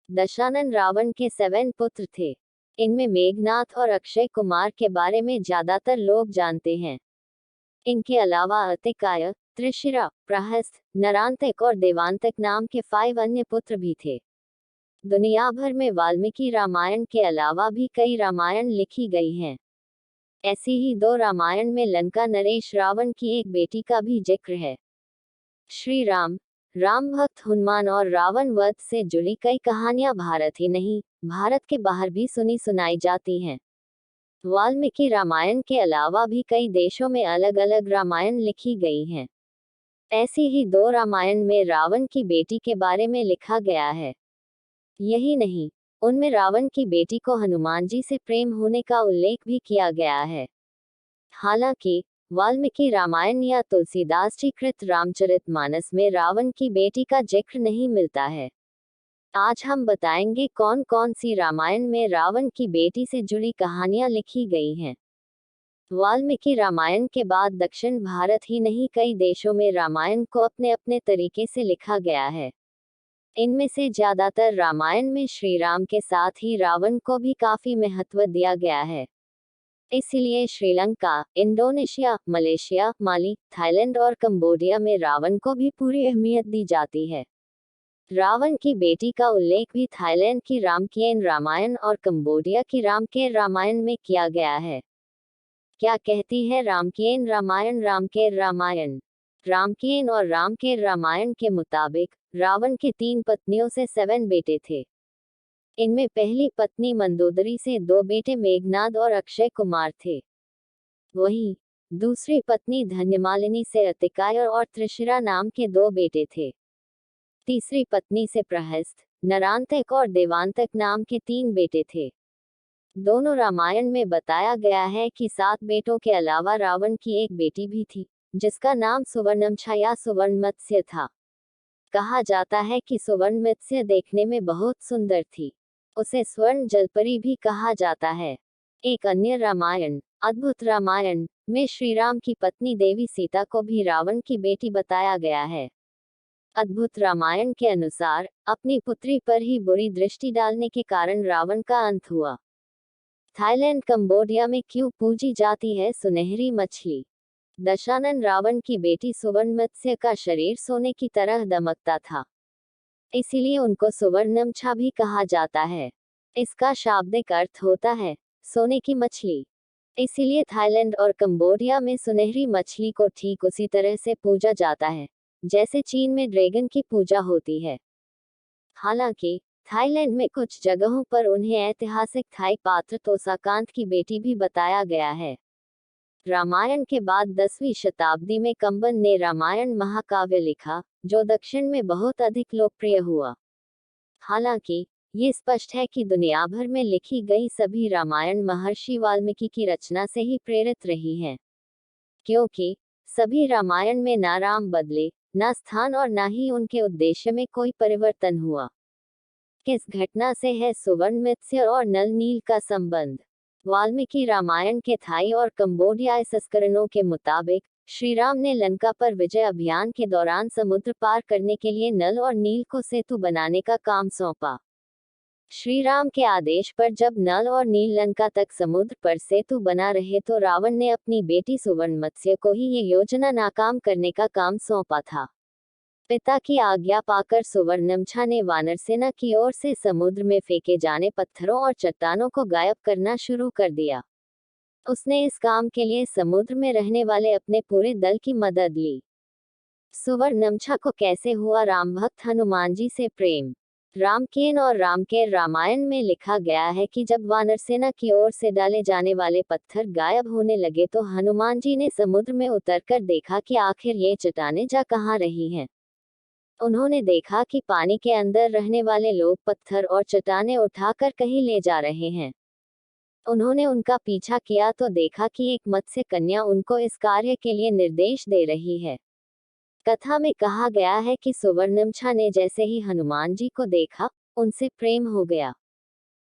दशानन रावण के 7 पुत्र थे। इनमें मेघनाथ और अक्षय कुमार के बारे में ज्यादातर लोग जानते हैं। इनके अलावा अतिकाय, त्रिशिरा, प्रहस्त, नरांतक और देवांतक नाम के 5 अन्य पुत्र भी थे। दुनिया भर में वाल्मीकि रामायण के अलावा भी कई रामायण लिखी गई हैं। ऐसी ही 2 रामायण में लंका नरेश रावण की एक बेटी का भी जिक्र है। श्री राम, राम भक्त हनुमान और रावण वध से जुड़ी कई कहानियां भारत ही नहीं, भारत के बाहर भी सुनी सुनाई जाती हैं। वाल्मीकि रामायण के अलावा भी कई देशों में अलग अलग रामायण लिखी गई हैं। ऐसी ही 2 रामायण में रावण की बेटी के बारे में लिखा गया है। यही नहीं, उनमें रावण की बेटी को हनुमान जी से प्रेम होने का उल्लेख भी किया गया है। हालांकि वाल्मीकि रामायण या तुलसीदास जी कृत रामचरितमानस में रावण की बेटी का जिक्र नहीं मिलता है। आज हम बताएंगे कौन कौन सी रामायण में रावण की बेटी से जुड़ी कहानियां लिखी गई हैं। वाल्मीकि रामायण के बाद दक्षिण भारत ही नहीं कई देशों में रामायण को अपने अपने तरीके से लिखा गया है। इनमें से ज्यादातर रामायण में श्री राम के साथ ही रावण को भी काफी महत्व दिया गया है। इसलिए श्रीलंका, इंडोनेशिया, मलेशिया, माली, थाईलैंड और कंबोडिया में रावण को भी पूरी अहमियत दी जाती है। रावण की बेटी का उल्लेख भी थाईलैंड की रामकीन रामायण और कंबोडिया की रामकेर रामायण में किया गया है। क्या कहती है रामकीन रामायण? रामकेर रामायण, रामकीन और रामकेर रामायण के मुताबिक रावण के 3 पत्नियों से 7 बेटे थे। इनमें पहली पत्नी मंदोदरी से 2 बेटे मेघनाद और अक्षय कुमार थे। वहीं दूसरी पत्नी धन्यमालिनी से अतिकाय और त्रिशिरा नाम के 2 बेटे थे। तीसरी पत्नी से प्रहस्त, नरांतक और देवांतक नाम के 3 बेटे थे। दोनों रामायण में बताया गया है कि 7 बेटों के अलावा रावण की एक बेटी भी थी, जिसका नाम सुवर्णमछा या सुवर्णमत्स्य था। कहा जाता है कि सुवर्णमत्स्य देखने में बहुत सुंदर थी। उसे स्वर्ण जलपरी भी कहा जाता है। एक अन्य रामायण, अद्भुत रामायण, में श्रीराम की पत्नी देवी सीता को भी रावण की बेटी बताया गया है। अद्भुत रामायण के अनुसार अपनी पुत्री पर ही बुरी दृष्टि डालने के कारण रावण का अंत हुआ। थाईलैंड, कंबोडिया में क्यों पूजी जाती है सुनहरी मछली? दशानन रावण की बेटी सुवर्णमत्स्य का शरीर सोने की तरह दमकता था, इसीलिए उनको सुवर्णमछा भी कहा जाता है। इसका शाब्दिक अर्थ होता है सोने की मछली। इसीलिए थाईलैंड और कंबोडिया में सुनहरी मछली को ठीक उसी तरह से पूजा जाता है जैसे चीन में ड्रैगन की पूजा होती है। हालांकि थाईलैंड में कुछ जगहों पर उन्हें ऐतिहासिक थाई पात्र तोसाकांत की बेटी भी बताया गया है। रामायण के बाद 10वीं शताब्दी में कंबन ने रामायण महाकाव्य लिखा, जो दक्षिण में बहुत अधिक लोकप्रिय हुआ। हालांकि ये स्पष्ट है कि दुनिया भर में लिखी गई सभी रामायण महर्षि वाल्मीकि की रचना से ही प्रेरित रही हैं, क्योंकि सभी रामायण में ना राम बदले, ना स्थान और ना ही उनके उद्देश्य में कोई परिवर्तन हुआ। किस घटना से है सुवर्णमत्स्य और नल नील का संबंध? वाल्मीकि रामायण के थाई और कंबोडियाई संस्करणों के मुताबिक श्रीराम ने लंका पर विजय अभियान के दौरान समुद्र पार करने के लिए नल और नील को सेतु बनाने का काम सौंपा। श्रीराम के आदेश पर जब नल और नील लंका तक समुद्र पर सेतु बना रहे तो रावण ने अपनी बेटी सुवर्णमत्स्य को ही ये योजना नाकाम करने का काम सौंपा था। पिता की आज्ञा पाकर सुवर्णमछा ने वानरसेना की ओर से समुद्र में फेंके जाने पत्थरों और चट्टानों को गायब करना शुरू कर दिया। उसने इस काम के लिए समुद्र में रहने वाले अपने पूरे दल की मदद ली। सुवर्णमछा को कैसे हुआ राम भक्त हनुमान जी से प्रेम? रामकेन और रामकेर रामायण में लिखा गया है कि जब वानरसेना की ओर से डाले जाने वाले पत्थर गायब होने लगे तो हनुमान जी ने समुद्र में उतरकर देखा कि आखिर ये चट्टानें जा कहाँ रही हैं। उन्होंने देखा कि पानी के अंदर रहने वाले लोग पत्थर और चट्टानें उठाकर कहीं ले जा रहे हैं। उन्होंने उनका पीछा किया तो देखा कि एक मत्स्य कन्या उनको इस कार्य के लिए निर्देश दे रही है। कथा में कहा गया है कि सुवर्णमछा ने जैसे ही हनुमान जी को देखा, उनसे प्रेम हो गया।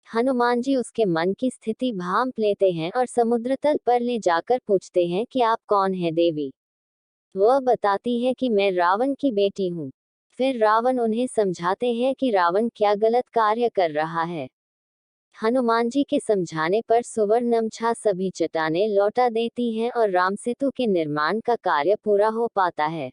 हनुमान जी उसके मन की स्थिति भांप लेते हैं और समुद्र तल पर ले जाकर पूछते हैं कि आप कौन है देवी? वह बताती है कि मैं रावण की बेटी हूँ। फिर रावण उन्हें समझाते हैं कि रावण क्या गलत कार्य कर रहा है। हनुमान जी के समझाने पर सुवर्णमछा सभी चट्टानें लौटा देती हैं और राम सेतु के निर्माण का कार्य पूरा हो पाता है।